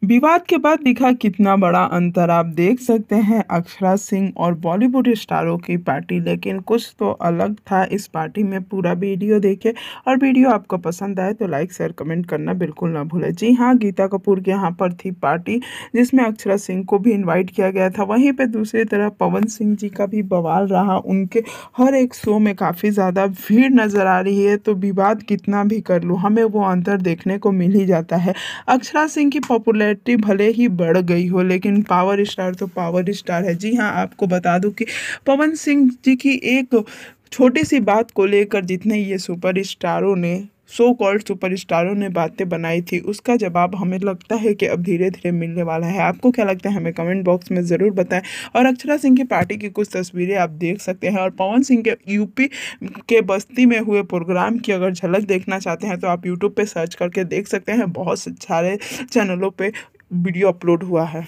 विवाद के बाद दिखा कितना बड़ा अंतर। आप देख सकते हैं अक्षरा सिंह और बॉलीवुड स्टारों की पार्टी, लेकिन कुछ तो अलग था इस पार्टी में। पूरा वीडियो देखे और वीडियो आपको पसंद आए तो लाइक शेयर कमेंट करना बिल्कुल ना भूलें। जी हाँ, गीता कपूर के यहाँ पर थी पार्टी जिसमें अक्षरा सिंह को भी इनवाइट किया गया था। वहीं पे दूसरी तरफ पवन सिंह जी का भी बवाल रहा। उनके हर एक शो में काफ़ी ज़्यादा भीड़ नज़र आ रही है, तो विवाद कितना भी कर लूँ हमें वो अंतर देखने को मिल ही जाता है। अक्षरा सिंह की पॉपुलैरिटी भले ही बढ़ गई हो, लेकिन पावर स्टार तो पावर स्टार है। जी हाँ, आपको बता दूं कि पवन सिंह जी की एक छोटी सी बात को लेकर जितने ये सुपर स्टारों ने सो कॉल्ड सुपर स्टारों ने बातें बनाई थी, उसका जवाब हमें लगता है कि अब धीरे धीरे मिलने वाला है। आपको क्या लगता है हमें कमेंट बॉक्स में ज़रूर बताएं। और अक्षरा सिंह की पार्टी की कुछ तस्वीरें आप देख सकते हैं, और पवन सिंह के यूपी के बस्ती में हुए प्रोग्राम की अगर झलक देखना चाहते हैं तो आप यूट्यूब पे सर्च करके देख सकते हैं। बहुत सारे चैनलों पे वीडियो अपलोड हुआ है।